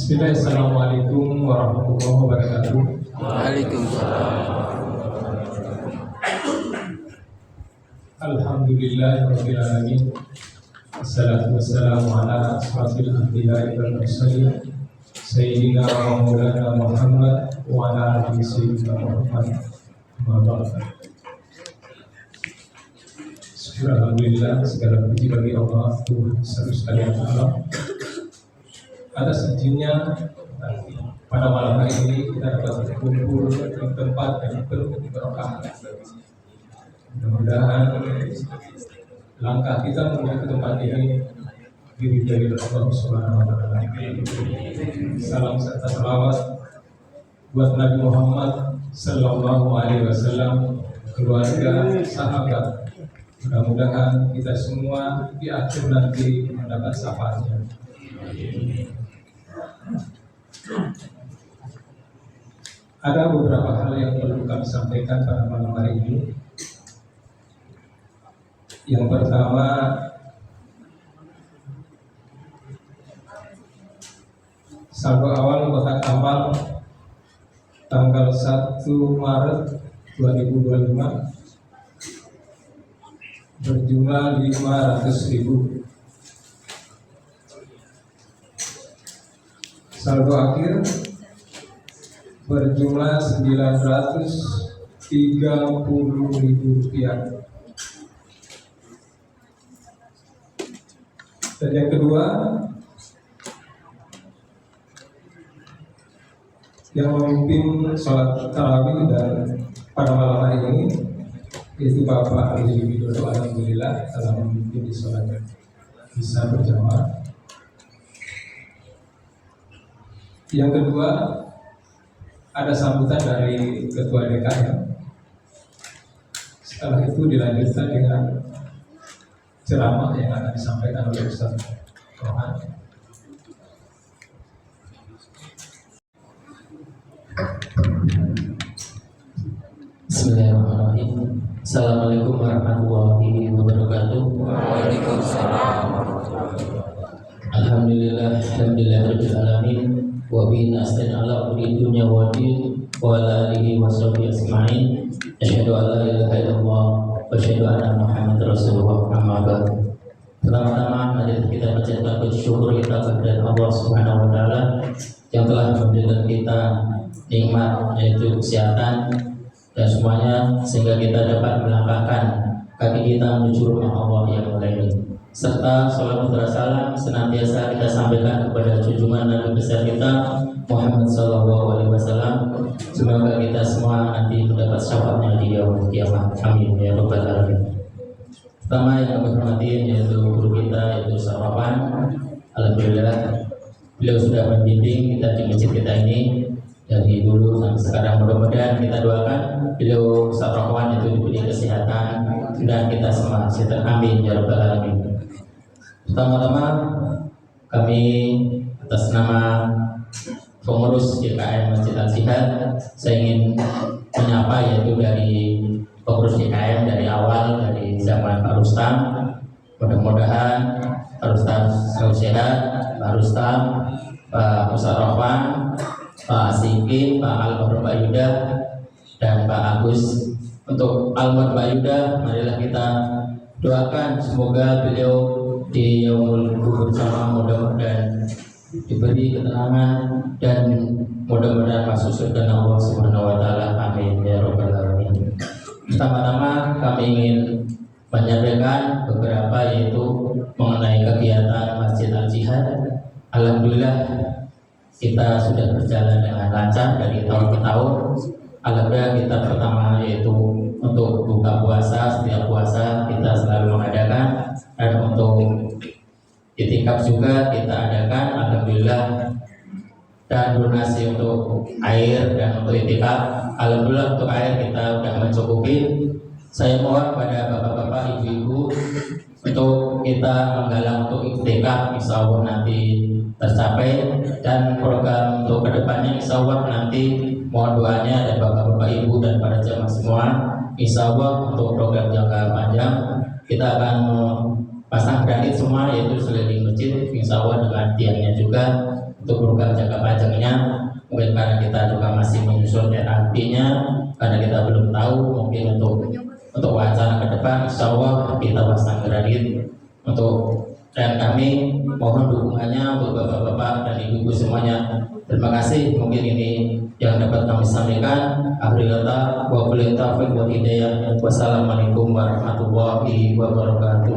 Bismillah, Assalamualaikum warahmatullahi wabarakatuh. Waalaikumsalam. Alhamdulillahirabbil alamin. Wassalatu wassalamu ala asrofil anbiya'i wal mursalin sayyidina wa maulana Muhammad wa ala alihi sayyidina Muhammad. Alhamdulillah, segala puji bagi Allah Tuhan sekalian alam. Atas izinnya pada malam hari ini kita dapat berkumpul di tempat yang penuh berkah. Mudah-mudahan langkah kita menuju ke tempat ini diridhai Allah Subhanahu wa taala. Salam serta salawat buat Nabi Muhammad sallallahu alaihi wasallam, keluarga, sahabat. Mudah-mudahan kita semua di akhir nanti mendapat syafaatnya. Ada beberapa hal yang perlu kami sampaikan pada malam hari ini. Yang pertama, saldo awal kotak amal tanggal 1 Maret 2025 berjumlah 500.000. Saldo akhir berjumlah 930.000 rupiah. Dan yang kedua, yang memimpin sholat tarawih dan pada malam hari ini yaitu Bapak Ali Widodo, alhamdulillah telah memimpin di sholat bisa berjamaah. Yang kedua, ada sambutan dari Ketua DKM. Setelah itu dilanjutkan dengan ceramah yang akan disampaikan oleh Ustaz Rohan. Bismillahirrahmanirrahim. Assalamualaikum warahmatullahi wabarakatuh. Waalaikumsalam. Alhamdulillah, alhamdulillahirabbil alamin. Wa bihi nasta'in ala umuri dunya wa din wa ala alihi wa sahbihi ajma'in. Asyhadu an la ilaha illallah wa asyhadu anna Muhammadar Rasulullah. Amma ba'd. Pertama-tama mari kita panjatkan puji syukur kita kepada Allah Subhanahu wa taala yang telah memberikan kita nikmat yaitu kesehatan dan semuanya sehingga kita dapat melangkahkan kaki kita menuju rumah Allah yang mulia ini. Serta salawat dan salam senantiasa kita sampaikan kepada junjungan Nabi besar kita Muhammad sallallahu alaihi wasallam. Semoga kita semua nanti mendapat syafaatnya di yaumul kiamat. Amin ya rabbal alamin. Pertama yang kami hormati yaitu guru kita yaitu Sarapan. Alhamdulillah beliau sudah membimbing kita di masjid kita ini dari dulu sampai sekarang. Mudah-mudahan kita doakan beliau Sarapan itu diberi kesehatan dan kita semua sehat. Amin ya rabbal alamin. Pertama-tama kami atas nama pengurus DKM Masjid Al-Jihad saya ingin menyapa yaitu dari pengurus DKM dari awal dari zaman Pak Rustam. Mudah-mudahan Pak Rustam selalu sehat, Pak Rustam, Pak Musarrafan, Pak Siki, Pak Almarhum Pak Yuda dan Pak Agus. Untuk Almarhum Pak Yuda, marilah kita doakan semoga beliau di yaumul kubur bersama mudah-mudahan diberi ketenangan dan mudah-mudahan masuk surga Allah Subhanahu wa taala. Amin ya rabbal alamin. Pertama-tama kami ingin menyampaikan beberapa yaitu mengenai kegiatan Masjid Al-Jihad. Alhamdulillah kita sudah berjalan dengan lancar dari tahun ke tahun. Alhamdulillah kita pertama yaitu untuk buka puasa, setiap puasa kita selalu mengadakan, dan untuk iktikaf juga kita adakan, alhamdulillah. Dan donasi untuk air dan untuk iktikaf, alhamdulillah untuk air kita sudah mencukupi. Saya mohon pada bapak-bapak, ibu-ibu untuk kita menggalang untuk iktikaf, insya Allah nanti tercapai. Dan program untuk kedepannya insya Allah nanti mohon doanya dari bapak-bapak, ibu dan para jamaah semua. Insya Allah untuk program jangka panjang kita akan pasang granit semua, yaitu seliling masjid, insya Allah dengan tiangnya juga. Untuk program jangka panjangnya mungkin karena kita juga masih menyusun artinya, karena kita belum tahu, mungkin untuk wacana ke depan insya Allah kita pasang granit untuk. Dan kami mohon dukungannya untuk bapak-bapak dan ibu-ibu semuanya. Terima kasih, mungkin ini yang dapat kami sampaikan. Akhirul kata wa billahi taufiq wal hidayah. Wassalamualaikum warahmatullahi wabarakatuh.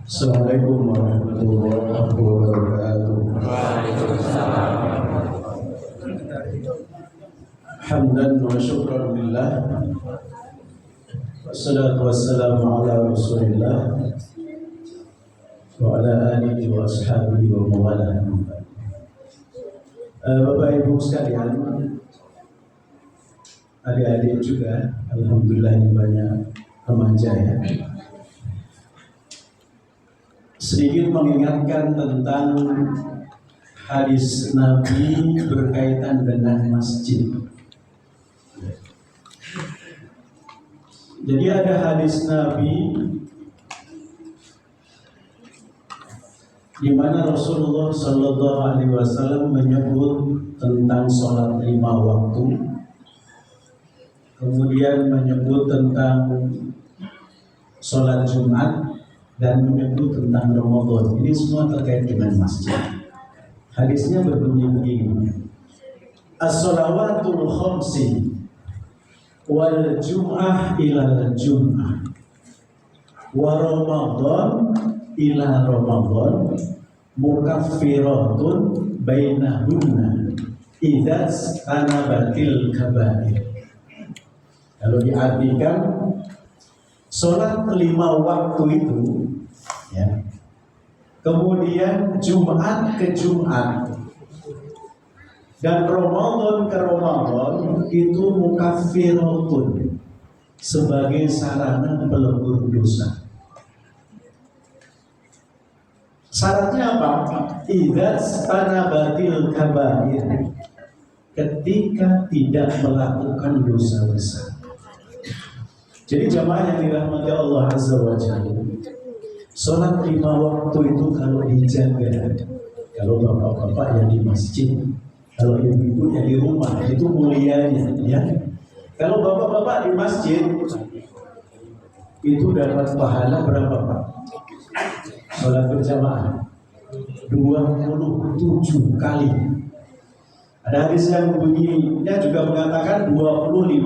Assalamualaikum warahmatullahi wabarakatuh. Waalaikumsalam. Hamdan wa syukran lillah. Wassalatu wassalamu ala Rasulillah wa ala alihi wa ashabihi wa mawalah. Bapak Ibu sekalian, adik-adik juga, alhamdulillah ini banyak remaja ya. Sedikit mengingatkan tentang hadis Nabi berkaitan dengan masjid. Jadi ada hadis Nabi di mana Rasulullah Shallallahu Alaihi Wasallam menyebut tentang sholat 5 waktu, kemudian menyebut tentang sholat Jumat, dan menyebut tentang Ramadan. Ini semua terkait dengan masjid. Hadisnya berbunyi begini: As-shalawatul khamsi wal jum'ah ilal jum'ah wa Ramadan ila Ramadan mukaffiratun bainahunna idza tanabatil kabair. Kalau diartikan, sholat 5 waktu itu ya, kemudian Jumat ke Jumat dan Ramadan ke Ramadan itu mukaffiratun, sebagai sarana pelebur dosa. Syaratnya apa? Idza tanabatil kabair, ketika tidak melakukan dosa besar. Jadi jamaah yang dirahmati Allah Azza wa Jalla, sholat 5 waktu itu kalau dijaga, kalau bapak-bapak yang di masjid, kalau ibu-ibu yang di rumah, itu mulianya ya. Kalau bapak-bapak di masjid itu dapat pahala berapa Pak? Sholat berjamaah 27 kali. Ada hadis yang bunyinya juga mengatakan 25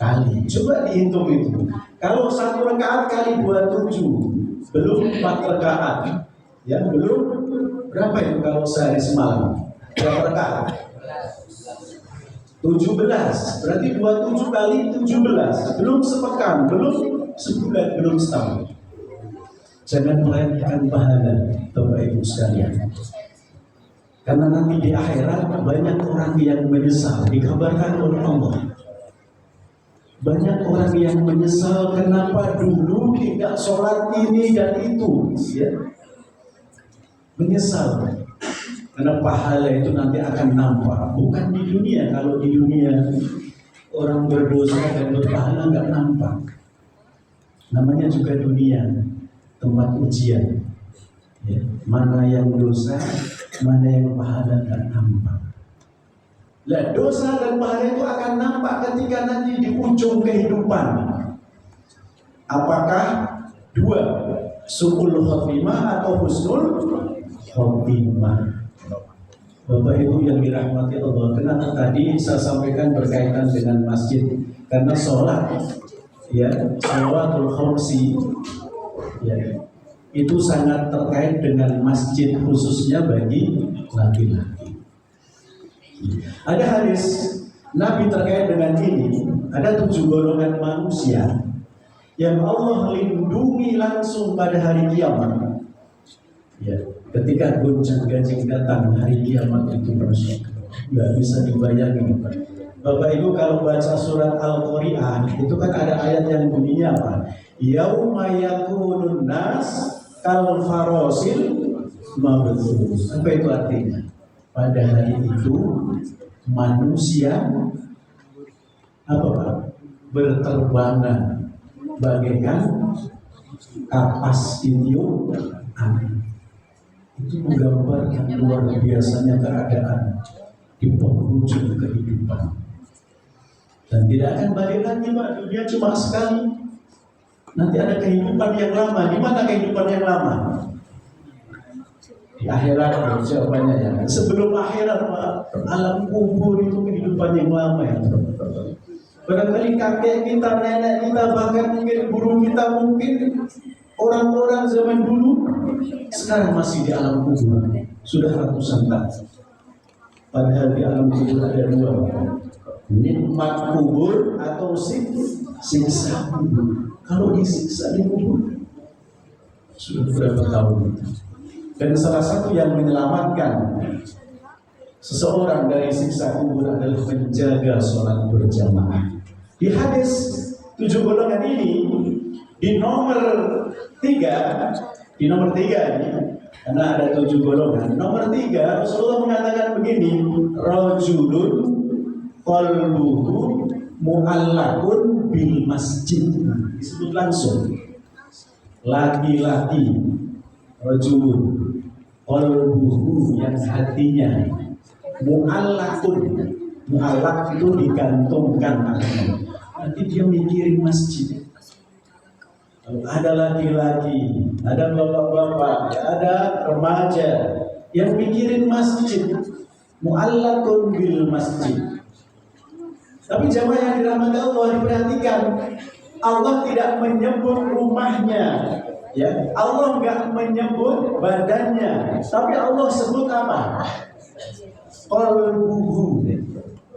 kali. Coba dihitung itu. Kalau 1 rakaat kali 27, belum 4 rakaat. Ya, belum berapa itu kalau sehari semalam? Berapa rakaat? 17. Berarti 27 kali 17. Belum sepekan, belum sebulan, belum setahun. Jangan meremehkan pahala, Bapak Ibu sekalian. Karena nanti di akhirat banyak orang yang menyesal, dikabarkan oleh Allah. Banyak orang yang menyesal kenapa dulu tidak sholat ini dan itu, ya. Menyesal. Karena pahala itu nanti akan nampak, bukan di dunia. Kalau di dunia orang berdosa dan berpahala nggak nampak. Namanya juga dunia, tempat ujian. Ya. Mana yang dosa, mana yang pahala nggak nampak. Lah, dosa dan pahala itu akan nampak ketika nanti di ujung kehidupan. Apakah 2, su'ul khotimah atau husnul khotimah? Bapak Ibu yang dirahmati Allah, kenapa tadi saya sampaikan berkaitan dengan masjid? Karena sholat, ya, sholatul khamsi, ya, itu sangat terkait dengan masjid, khususnya bagi laki-laki. Ada hadis Nabi terkait dengan ini, ada 7 golongan manusia yang Allah lindungi langsung pada hari kiamat. Ya, ketika gonjang ganjing datang hari kiamat itu masuk, nggak bisa dibayangin. Bapak Ibu kalau baca surat Al-Qari'ah itu kan ada ayat yang bunyinya apa? Yauma yakunun nas kal farosil mabthus. Apa itu artinya? Pada hari itu manusia apa Pak? Berterbangan bagaikan kapas tiup angin. Itu menggambarkan luar biasanya keadaan di penghujung kehidupan. Dan tidak akan balik lagi Pak, dunia cuma sekali. Nanti ada kehidupan yang lama. Di mana kehidupan yang lama? Di akhirat jawabannya ya. Sebelum akhirat Pak, alam kubur itu kehidupan yang lama ya. Barangkali kakek kita, nenek kita, bahkan mungkin guru kita, mungkin orang-orang zaman dulu sekarang masih di alam kubur. Sudah ratusan tahun. Padahal di alam kubur ada 2. Nikmat kubur atau siksa kubur. Kalau disiksa di kubur sudah berapa tahun. Dan salah satu yang menyelamatkan seseorang dari siksa kubur adalah menjaga sholat berjamaah. Di hadis 7 golongan ini di nomor 3 ini karena ada 7 golongan. Nomor 3 Rasulullah mengatakan begini, rajulun qalbuhu mu'allaqun bil masjid. Disebut langsung laki-laki rajulun qalbuhu yang hatinya mu'allaqun. Mu'allaq itu digantungkan. Nanti dia mikirin masjid. Ada laki-laki, ada bapak-bapak, ada remaja yang mikirin masjid. Mu'allaqun bil masjid. Tapi jamaah yang dirahmati Allah, diperhatikan, Allah tidak menyebut rumahnya, ya. Allah nggak menyebut badannya, tapi Allah sebut apa? Qalbuhu,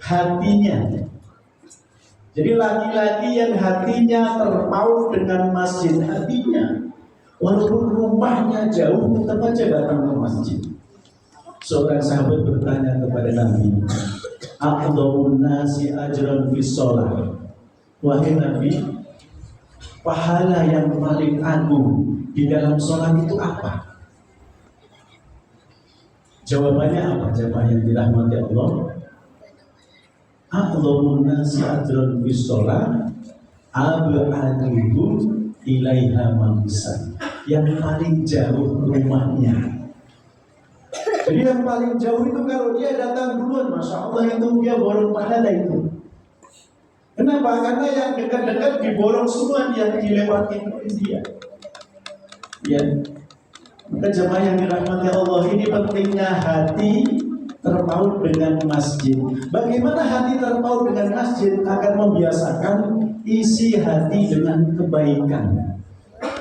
hatinya. Jadi laki-laki yang hatinya terpaut dengan masjid, hatinya, walaupun rumahnya jauh, tetap aja datang ke masjid. Seorang sahabat bertanya kepada Nabi, a'dhamun nasi ajran fis shalah. Wahai Nabi, pahala yang paling agung di dalam sholat itu apa? Jawabannya apa? Jamaah yang dirahmati Allah, a'dhamun nasi ajran fis shalah ab'aduhum ilaiha mamsan. Yang paling jauh rumahnya. Jadi yang paling jauh itu kalau dia datang duluan, Masya Allah itu dia borong pahala itu. Kenapa? Karena yang dekat-dekat diborong semua, yang dilewatin oleh dia. Ya, maka jemaah yang dirahmati Allah, ini pentingnya hati terpaut dengan masjid. Bagaimana hati terpaut dengan masjid akan membiasakan isi hati dengan kebaikan.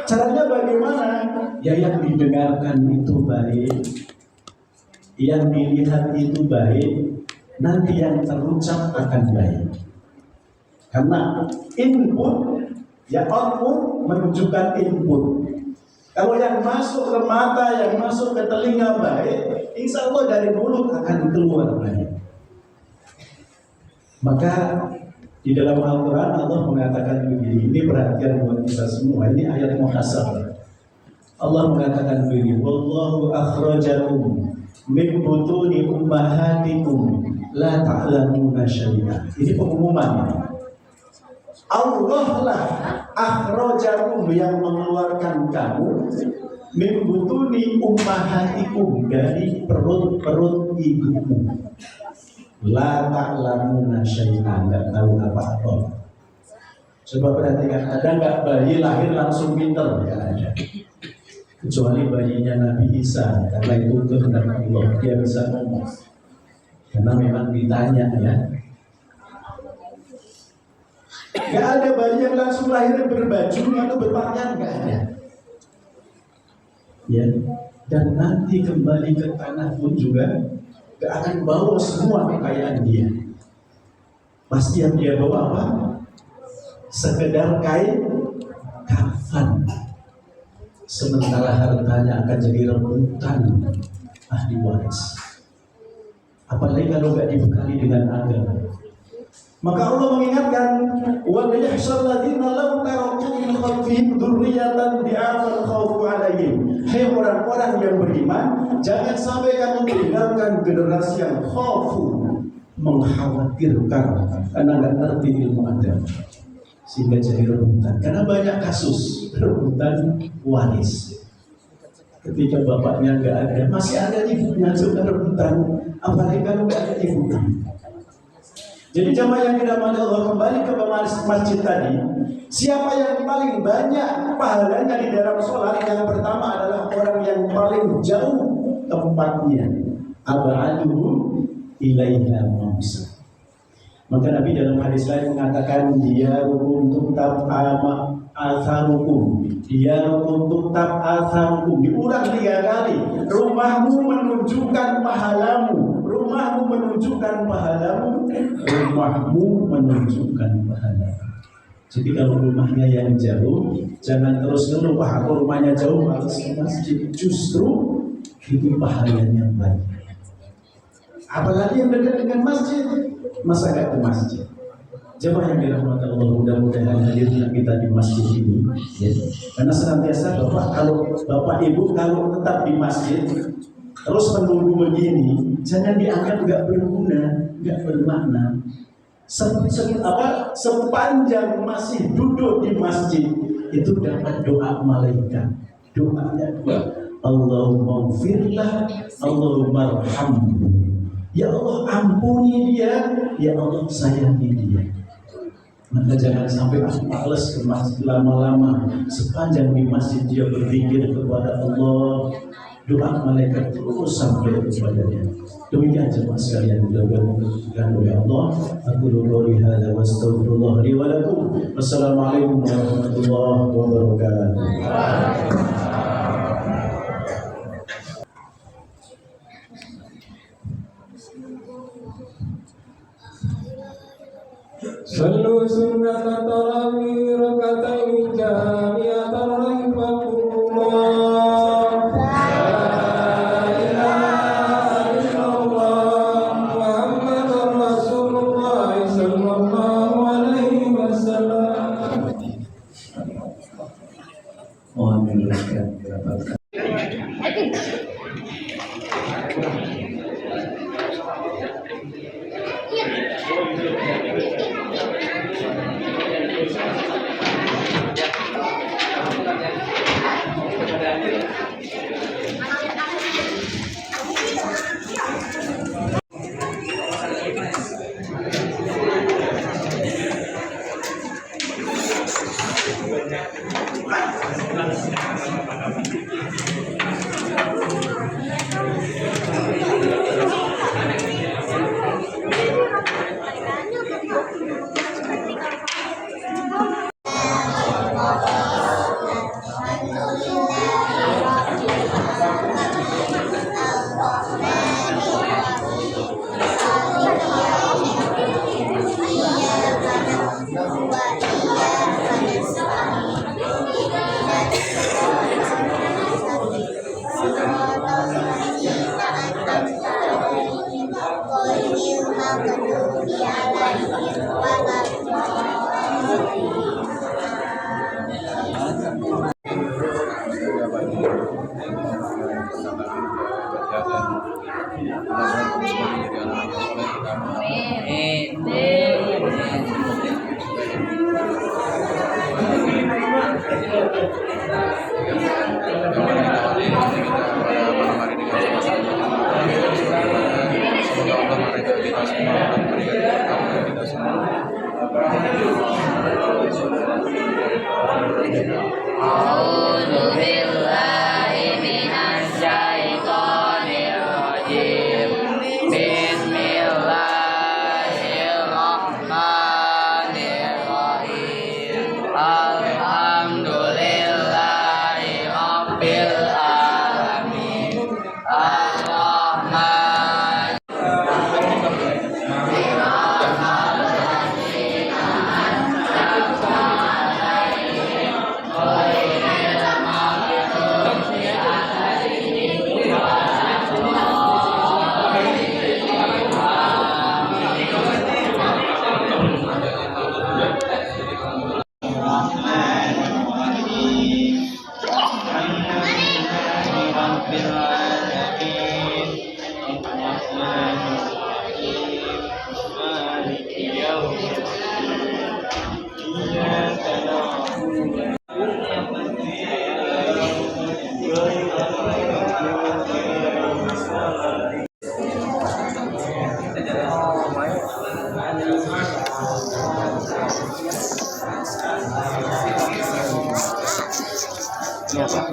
Caranya bagaimana? Ya yang didengarkan itu baik, yang dilihat itu baik, nanti yang terucap akan baik. Karena input, ya output menunjukkan input. Kalau yang masuk ke mata, yang masuk ke telinga baik, insya Allah dari mulut akan keluar baik. Maka di dalam Al-Quran Allah mengatakan begini, ini perhatian buat kita semua, ini ayat muhasabah. Allah mengatakan begini, wallahu akhrajakum min butuni ummahatikum la ta'lamuna syai'an. Ini pengumuman. Allah lah akhrajakum yang mengeluarkan kamu min butuni ummahatikum dari perut-perut ibumu. La ta'lamuna syai'an, enggak tahu apa-apa. Coba perhatikan, ada enggak bayi lahir langsung pintar? Enggak ada. Kecuali bayinya Nabi Isa, karena itu kehendak Allah, dia bisa ngomong. Karena memang ditanya ya. Gak ada bayi yang langsung lahir berbaju atau berpakaian, gak ada. Ya, dan nanti kembali ke tanah pun juga gak akan bawa semua kekayaan dia. Pasti yang dia bawa apa? Sekedar kain kafan. Sementara hartanya akan jadi rebutan ahli waris. Apalagi kalau nggak dibekali dengan agama. Maka Allah mengingatkan, wa yahsyal ladzina law taraku min khalfihim dzurriyyatan di'afan khawfu 'alaihim. Hai orang-orang yang beriman, jangan sampai kamu tinggalkan generasi yang khawfu, mengkhawatirkan karena nggak ngerti ilmu agama, sehingga jadi rebutan. Karena banyak kasus rebutan waris. Ketika bapaknya nggak ada, masih ada ibunya juga rebutan. Apalagi kalau nggak ada ibunya. Jadi jamaah yang dirahmati Allah, kembali ke masjid tadi. Siapa yang paling banyak pahalanya di dalam sholat? Yang pertama adalah orang yang paling jauh tempatnya. Ab'aduhu ilaiha mamsa. Maka Nabi dalam hadis lain mengatakan, dia untuk tab'ama atharukum, dia untuk tab'atharukum. Diulang 3 kali. Rumahmu menunjukkan pahalamu, rumahmu menunjukkan pahalamu, rumahmu menunjukkan pahalamu. Jadi kalau rumahnya yang jauh, jangan terus ngeluh, wah aku rumahnya jauh malas ke masjid. Justru itu pahalanya banyak. Apalagi yang dekat dengan masjid, masa gak ke masjid? Jemaah yang dirahmati Allah, mudah-mudahan hadirnya kita di masjid ini, ya. Karena senantiasa bapak ibu kalau tetap di masjid terus menunggu begini, jangan dianggap nggak berguna, nggak bermakna. Sepanjang masih duduk di masjid itu dapat doa malaikat. Doanya Allahumma firlah, Allahumma arhamhu. Ya Allah ampuni dia, ya Allah sayangi dia. Maka jangan sampai males ke masjid lama-lama. Sepanjang di masjid dia berzikir kepada Allah, doa malaikat terus sampai kepadanya. Demikian jemaah sekalian, mudah-mudahan oleh Allah. Aku qouli hadza wa astaghfirullah li wa lakum. Wassalamualaikum warahmatullahi wabarakatuh. Sallu sunnata tarawih raka'atain jami'atan rahimakumullah. La ilaha illallah Muhammadur Rasulullah sallallahu alaihi wasallam. Mohon dijelaskan berapa. Ya, Pak.